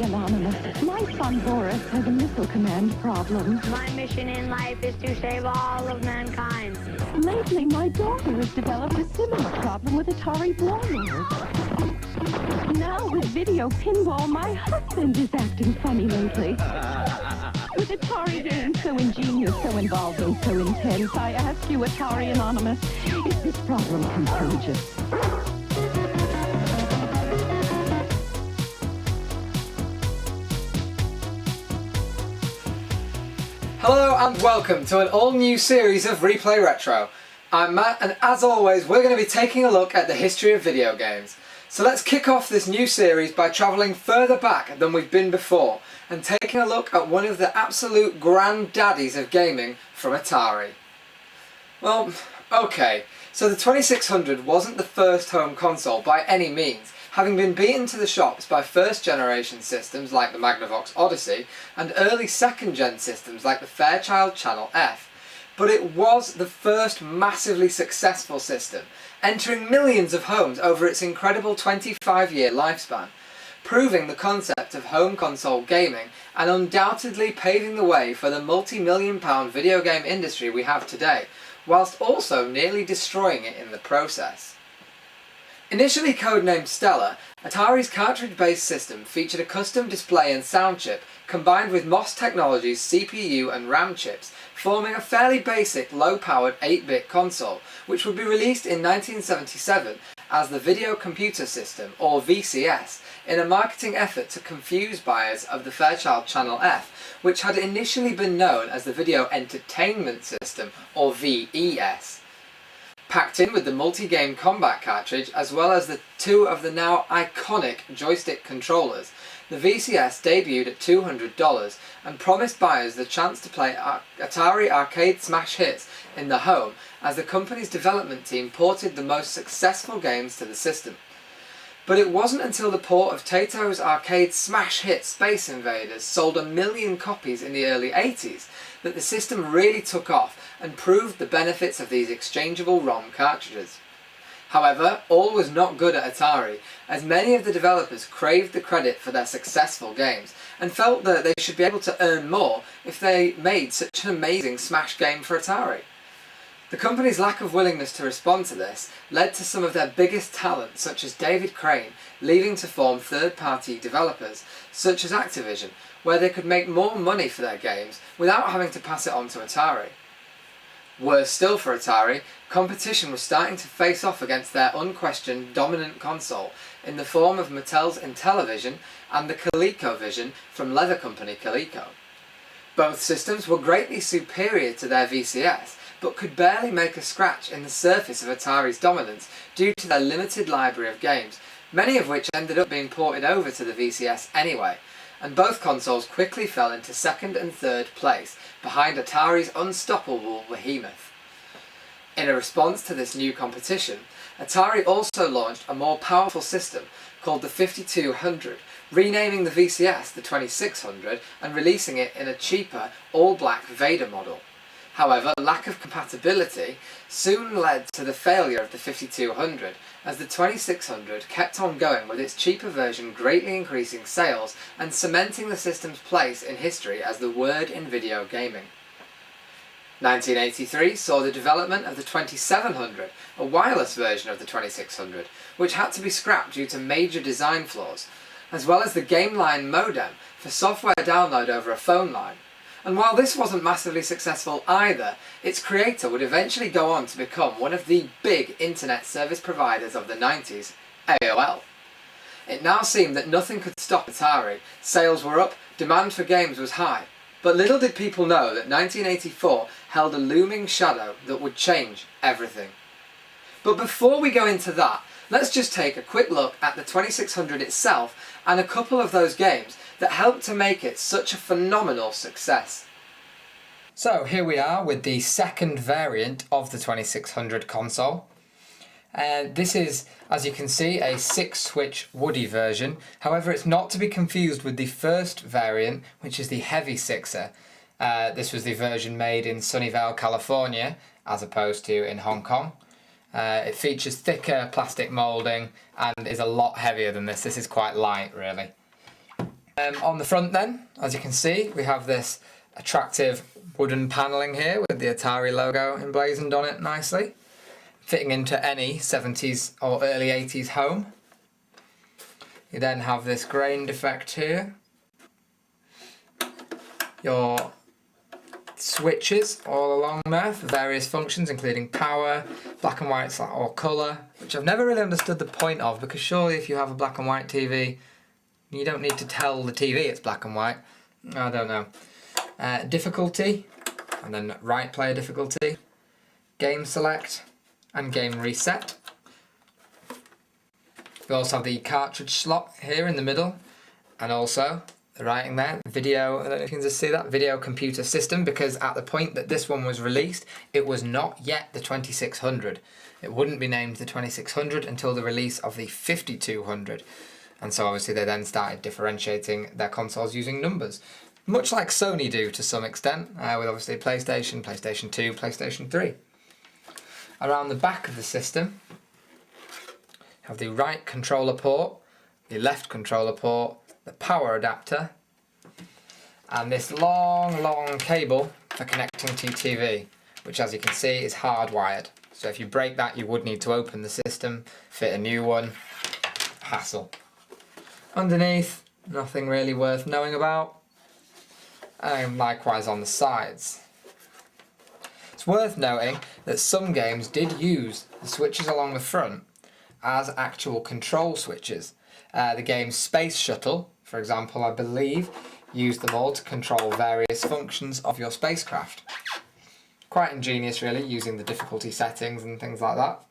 Anonymous. My son Boris has a missile command problem. My mission in life is to save all of mankind. Lately, my daughter has developed a similar problem with Atari lawnmowers. Now with video pinball, my husband is acting funny lately. With Atari games so ingenious, so involving, so intense, I ask you, Atari Anonymous, is this problem contagious? Hello and welcome to an all-new series of Replay Retro. I'm Matt, and as always we're going to be taking a look at the history of video games. So let's kick off this new series by travelling further back than we've been before and taking a look at one of the absolute granddaddies of gaming from Atari. Well, okay, so the 2600 wasn't the first home console by any means, having been beaten to the shops by first generation systems like the Magnavox Odyssey and early second gen systems like the Fairchild Channel F. But it was the first massively successful system, entering millions of homes over its incredible 25-year lifespan, proving the concept of home console gaming and undoubtedly paving the way for the multi-million-pound video game industry we have today, whilst also nearly destroying it in the process. Initially codenamed Stella, Atari's cartridge-based system featured a custom display and sound chip combined with MOS Technologies' CPU and RAM chips, forming a fairly basic low-powered 8-bit console, which would be released in 1977 as the Video Computer System, or VCS, in a marketing effort to confuse buyers of the Fairchild Channel F, which had initially been known as the Video Entertainment System, or VES. Packed in with the multi-game combat cartridge as well as the two of the now iconic joystick controllers, the VCS debuted at $200 and promised buyers the chance to play Atari arcade smash hits in the home as the company's development team ported the most successful games to the system. But it wasn't until the port of Taito's arcade smash hit Space Invaders sold 1 million copies in the early 80s that the system really took off and proved the benefits of these exchangeable ROM cartridges. However, all was not good at Atari, as many of the developers craved the credit for their successful games and felt that they should be able to earn more if they made such an amazing smash game for Atari. The company's lack of willingness to respond to this led to some of their biggest talent, such as David Crane, leaving to form third-party developers, such as Activision, where they could make more money for their games without having to pass it on to Atari. Worse still for Atari, competition was starting to face off against their unquestioned dominant console in the form of Mattel's Intellivision and the ColecoVision from leather company Coleco. Both systems were greatly superior to their VCS, but could barely make a scratch in the surface of Atari's dominance due to their limited library of games, many of which ended up being ported over to the VCS anyway, and both consoles quickly fell into second and third place, behind Atari's unstoppable behemoth. In a response to this new competition, Atari also launched a more powerful system called the 5200, renaming the VCS the 2600 and releasing it in a cheaper, all-black Vader model. However, lack of compatibility soon led to the failure of the 5200, as the 2600 kept on going with its cheaper version greatly increasing sales and cementing the system's place in history as the word in video gaming. 1983 saw the development of the 2700, a wireless version of the 2600, which had to be scrapped due to major design flaws, as well as the GameLine modem for software download over a phone line. And while this wasn't massively successful either, its creator would eventually go on to become one of the big internet service providers of the 90s, AOL. It now seemed that nothing could stop Atari. Sales were up, demand for games was high. But little did people know that 1984 held a looming shadow that would change everything. But before we go into that, let's just take a quick look at the 2600 itself and a couple of those games that helped to make it such a phenomenal success. So here we are with the second variant of the 2600 console. This is, as you can see, a 6-switch Woody version. However, it's not to be confused with the first variant, which is the Heavy Sixer. This was the version made in Sunnyvale, California, as opposed to in Hong Kong. It features thicker plastic moulding and is a lot heavier than this. This is quite light, really. On the front then, as you can see, we have this attractive wooden panelling here with the Atari logo emblazoned on it nicely, fitting into any 70s or early 80s home. You then have this grain defect here. Your switches all along there for various functions, including power, black and white or colour, which I've never really understood the point of, because surely if you have a black and white TV, you don't need to tell the TV it's black and white. I don't know. Difficulty, and then right player difficulty, game select, and game reset. We also have the cartridge slot here in the middle, and also the writing there, video, I don't know if you can just see that, video computer system, because at the point that this one was released, it was not yet the 2600. It wouldn't be named the 2600 until the release of the 5200. And so obviously they then started differentiating their consoles using numbers. Much like Sony do to some extent, with obviously PlayStation, PlayStation 2, PlayStation 3. Around the back of the system, you have the right controller port, the left controller port, the power adapter, and this long cable for connecting to your TV, which as you can see is hardwired. So if you break that, you would need to open the system, fit a new one, hassle. Underneath, nothing really worth knowing about, and likewise on the sides. It's worth noting that some games did use the switches along the front as actual control switches. The game Space Shuttle, for example, I believe, used them all to control various functions of your spacecraft. Quite ingenious really, using the difficulty settings and things like that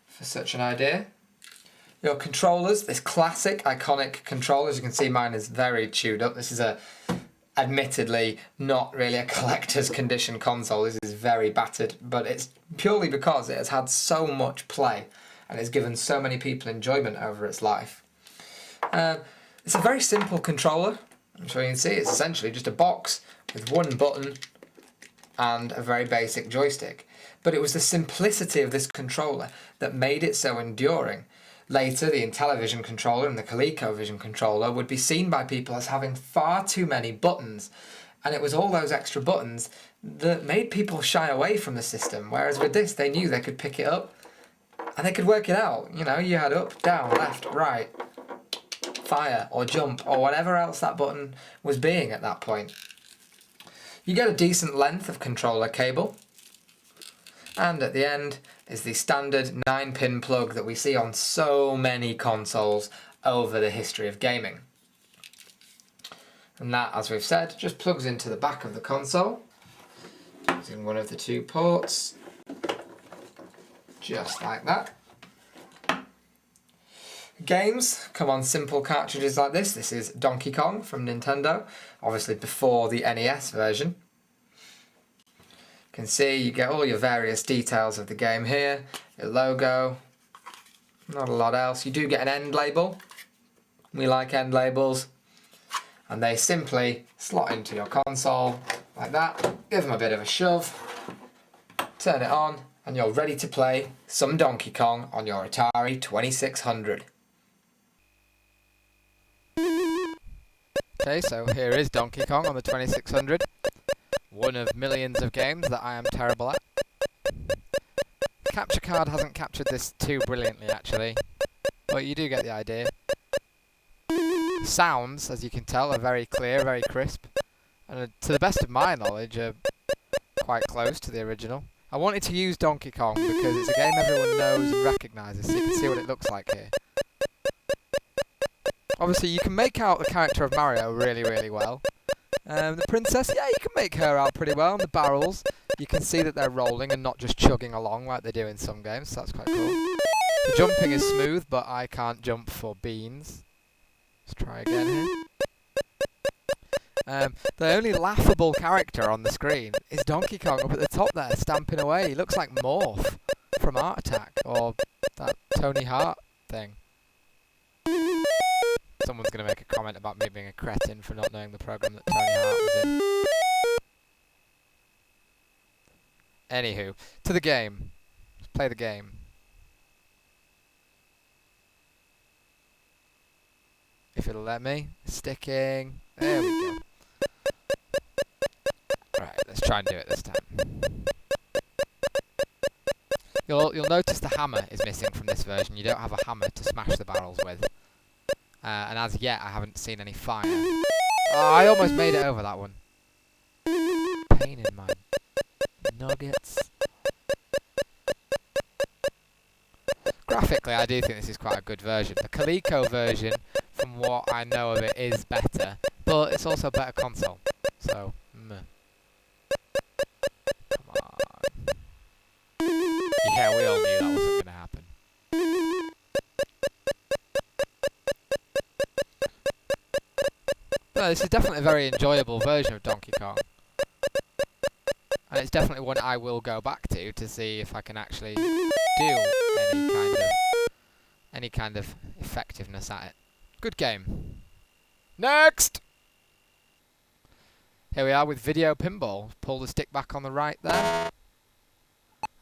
for such an idea. Your controllers, this classic iconic controller, as you can see mine is very chewed up. This is admittedly not really a collector's condition console. This is very battered, but it's purely because it has had so much play and it's given so many people enjoyment over its life. It's a very simple controller. I'm sure you can see it's essentially just a box with one button and a very basic joystick. But it was the simplicity of this controller that made it so enduring. Later, the Intellivision controller and the ColecoVision controller would be seen by people as having far too many buttons, and it was all those extra buttons that made people shy away from the system, whereas with this they knew they could pick it up and they could work it out. You know, you had up, down, left, right, fire or jump or whatever else that button was being at that point. You get a decent length of controller cable, and at the end is the standard 9-pin plug that we see on so many consoles over the history of gaming. And that, as we've said, just plugs into the back of the console using one of the two ports, just like that. Games come on simple cartridges like this. This is Donkey Kong from Nintendo, obviously before the NES version. You can see you get all your various details of the game here, your logo, not a lot else. You do get an end label. We like end labels. And they simply slot into your console like that, give them a bit of a shove, turn it on, and you're ready to play some Donkey Kong on your Atari 2600. Okay, so here is Donkey Kong on the 2600. One of millions of games that I am terrible at. The capture card hasn't captured this too brilliantly actually, but you do get the idea. The sounds, as you can tell, are very clear, very crisp, and to the best of my knowledge are quite close to the original. I wanted to use Donkey Kong because it's a game everyone knows and recognises, so you can see what it looks like here. Obviously you can make out the character of Mario really, really well. The princess, yeah, you can make her out pretty well. And the barrels, you can see that they're rolling and not just chugging along like they do in some games, so that's quite cool. The jumping is smooth, but I can't jump for beans. Let's try again here. The only laughable character on the screen is Donkey Kong up at the top there, stamping away. He looks like Morph from Art Attack, or that Tony Hart thing. Someone's going to make a comment about me being a cretin for not knowing the program that Tony Hart was in. Anywho, to the game. Let's play the game. If it'll let me. Sticking. There we go. Right, let's try and do it this time. You'll notice the hammer is missing from this version. You don't have a hammer to smash the barrels with. And as yet, I haven't seen any fire. Oh, I almost made it over that one. Pain in my nuggets. Graphically, I do think this is quite a good version. The Coleco version, from what I know of it, is better. But it's also a better console. So, meh. Come on. Yeah, we all knew that wasn't going to happen. No, this is definitely a very enjoyable version of Donkey Kong. And it's definitely one I will go back to see if I can actually do any kind of effectiveness at it. Good game. Next! Here we are with Video Pinball. Pull the stick back on the right there.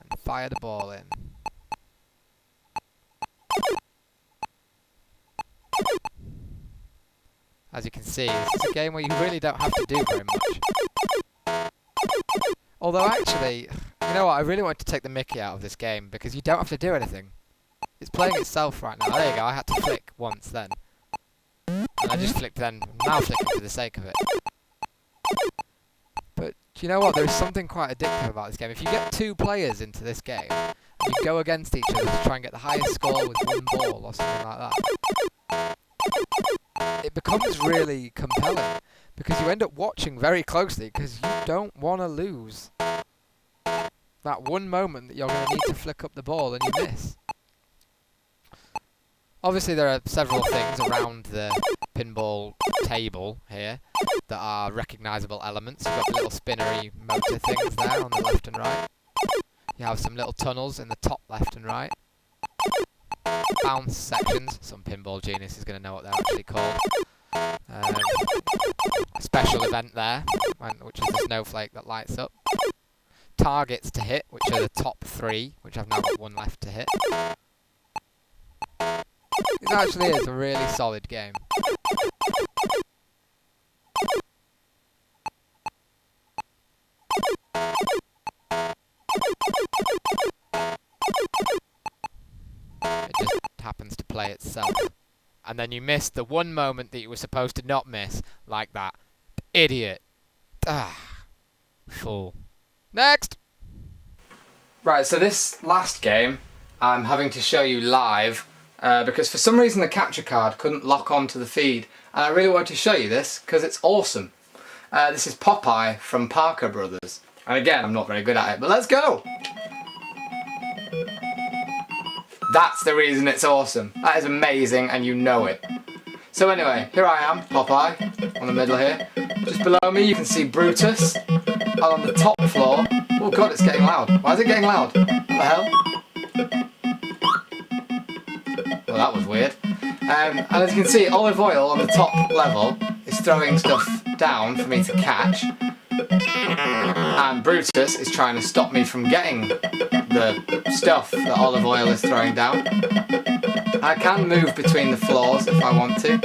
And fire the ball in. As you can see, this is a game where you really don't have to do very much. Although actually, you know what, I really want to take the mickey out of this game because you don't have to do anything. It's playing itself right now. There you go, I had to flick once then. And I just flicked then, now flicking for the sake of it. But do you know what, there is something quite addictive about this game. If you get 2 players into this game, and you go against each other to try and get the highest score with 1 ball or something like that, it becomes really compelling. Because you end up watching very closely because you don't want to lose. That one moment that you're going to need to flick up the ball and you miss. Obviously there are several things around the pinball table here that are recognisable elements. You've got the little spinnery motor things there on the left and right. You have some little tunnels in the top left and right. Bounce sections. Some pinball genius is going to know what they're actually called. A special event there, which is the snowflake that lights up. Targets to hit, which are the top 3, which I've now got 1 left to hit. It actually is a really solid game. It just happens to play itself. And then you missed the one moment that you were supposed to not miss, like that. Idiot. Ah. Fool. Next! Right, so this last game I'm having to show you live because for some reason the capture card couldn't lock onto the feed, and I really wanted to show you this because it's awesome. This is Popeye from Parker Brothers, and again I'm not very good at it, but let's go! That's the reason it's awesome. That is amazing and you know it. So anyway, here I am, Popeye, on the middle here. Just below me you can see Brutus, and on the top floor, oh god, it's getting loud. Why is it getting loud? What the hell? Well, that was weird. And as you can see, Olive Oil on the top level is throwing stuff down for me to catch. And Brutus is trying to stop me from getting the stuff that Olive Oil is throwing down. I can move between the floors if I want to.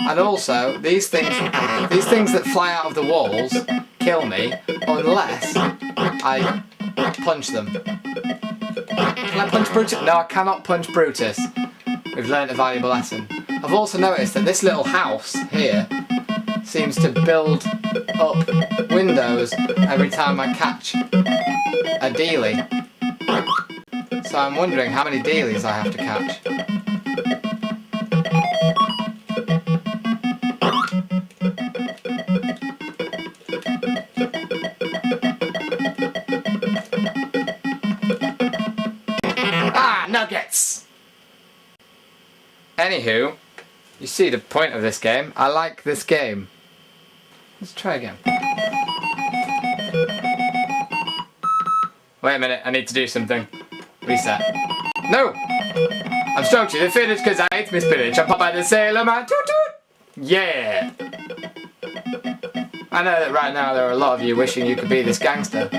And also, these things that fly out of the walls kill me unless I punch them. Can I punch Brutus? No, I cannot punch Brutus. We've learnt a valuable lesson. I've also noticed that this little house here seems to build up windows every time I catch a dealie. So I'm wondering how many dealies I have to catch. Ah, nuggets! Anywho, you see the point of this game. I like this game. Let's try again. Wait a minute, I need to do something. Reset. No! I'm structured and finished because I ate my spinach. I'm Popeye the Sailor Man. Toot toot! Yeah! I know that right now there are a lot of you wishing you could be this gangster.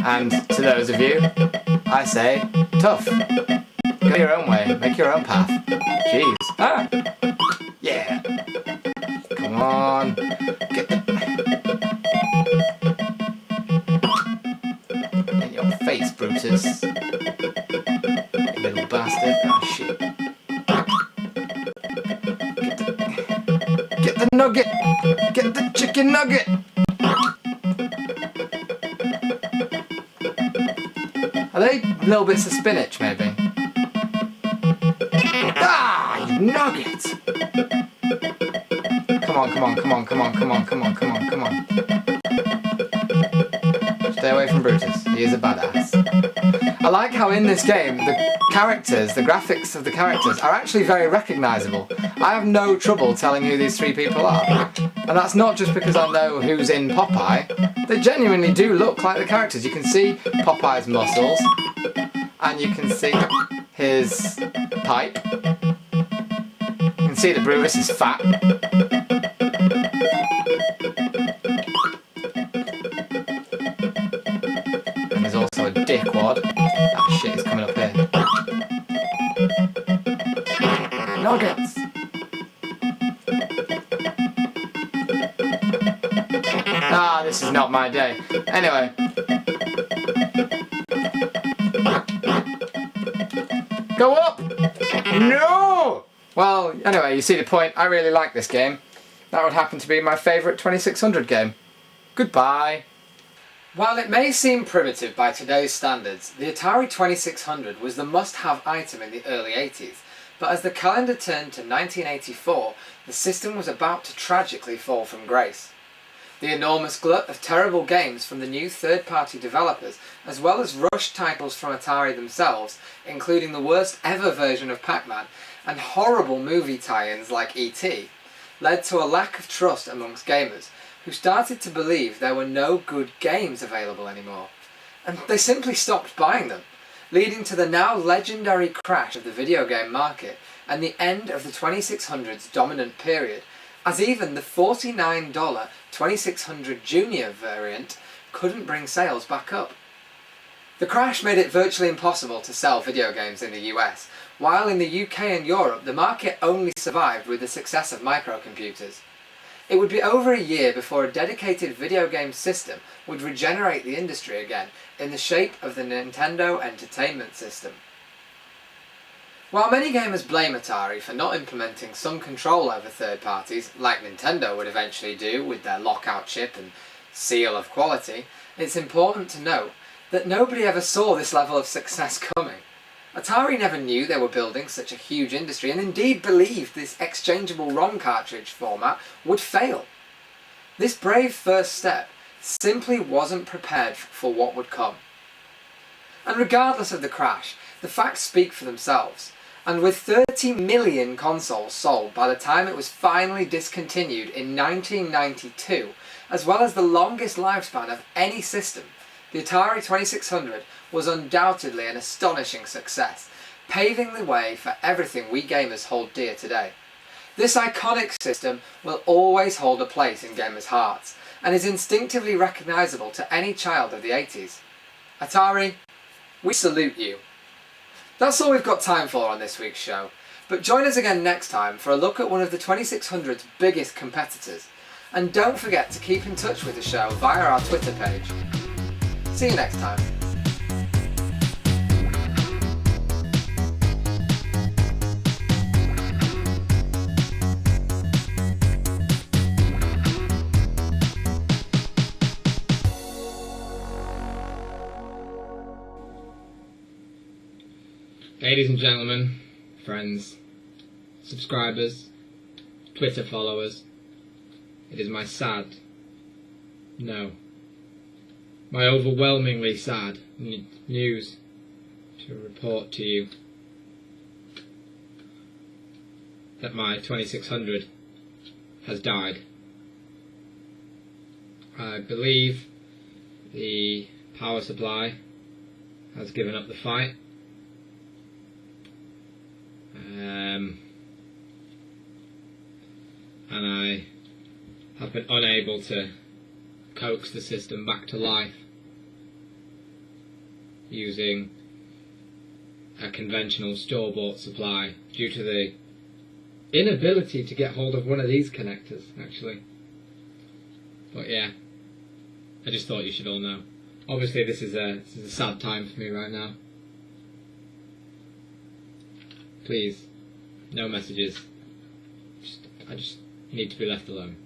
And to those of you, I say, tough. Go your own way. Make your own path. Jeez. Ah! Yeah. Come on. Get in your face, Brutus. You little bastard. Oh, shit. Get the nugget. Get the chicken nugget. Are they little bits of spinach, maybe? Ah, you nugget! Come on, come on, come on, come on, come on, come on, come on, come on. Stay away from Brutus. He is a badass. I like how in this game, the characters, the graphics of the characters are actually very recognisable. I have no trouble telling who these three people are. And that's not just because I know who's in Popeye. They genuinely do look like the characters. You can see Popeye's muscles, and you can see his pipe. You can see that Brutus is fat. And there's also a dickwad. Ah shit, it's coming up here. Nuggets! Ah, this is not my day. Anyway. Go up! No! Well, anyway, you see the point. I really like this game. That would happen to be my favourite 2600 game. Goodbye. While it may seem primitive by today's standards, the Atari 2600 was the must-have item in the early 80s. But as the calendar turned to 1984, the system was about to tragically fall from grace. The enormous glut of terrible games from the new third-party developers, as well as rushed titles from Atari themselves, including the worst ever version of Pac-Man, and horrible movie tie-ins like E.T., led to a lack of trust amongst gamers, who started to believe there were no good games available anymore. And they simply stopped buying them, leading to the now legendary crash of the video game market and the end of the 2600's dominant period, as even the $49 2600 Junior variant couldn't bring sales back up. The crash made it virtually impossible to sell video games in the US, while in the UK and Europe the market only survived with the success of microcomputers. It would be over a year before a dedicated video game system would regenerate the industry again in the shape of the Nintendo Entertainment System. While many gamers blame Atari for not implementing some control over third parties, like Nintendo would eventually do with their lockout chip and seal of quality, it's important to note that nobody ever saw this level of success coming. Atari never knew they were building such a huge industry, and indeed believed this exchangeable ROM cartridge format would fail. This brave first step simply wasn't prepared for what would come. And regardless of the crash, the facts speak for themselves. And with 30 million consoles sold by the time it was finally discontinued in 1992, as well as the longest lifespan of any system, the Atari 2600 was undoubtedly an astonishing success, paving the way for everything we gamers hold dear today. This iconic system will always hold a place in gamers' hearts, and is instinctively recognisable to any child of the 80s. Atari, we salute you. That's all we've got time for on this week's show, but join us again next time for a look at one of the 2600's biggest competitors. And don't forget to keep in touch with the show via our Twitter page. See you next time. Ladies and gentlemen, friends, subscribers, Twitter followers, it is my overwhelmingly sad news to report to you that my 2600 has died. I believe the power supply has given up the fight. And I have been unable to coax the system back to life using a conventional store-bought supply due to the inability to get hold of one of these connectors, actually. But yeah, I just thought you should all know. Obviously this is a sad time for me right now. Please, no messages. I just need to be left alone.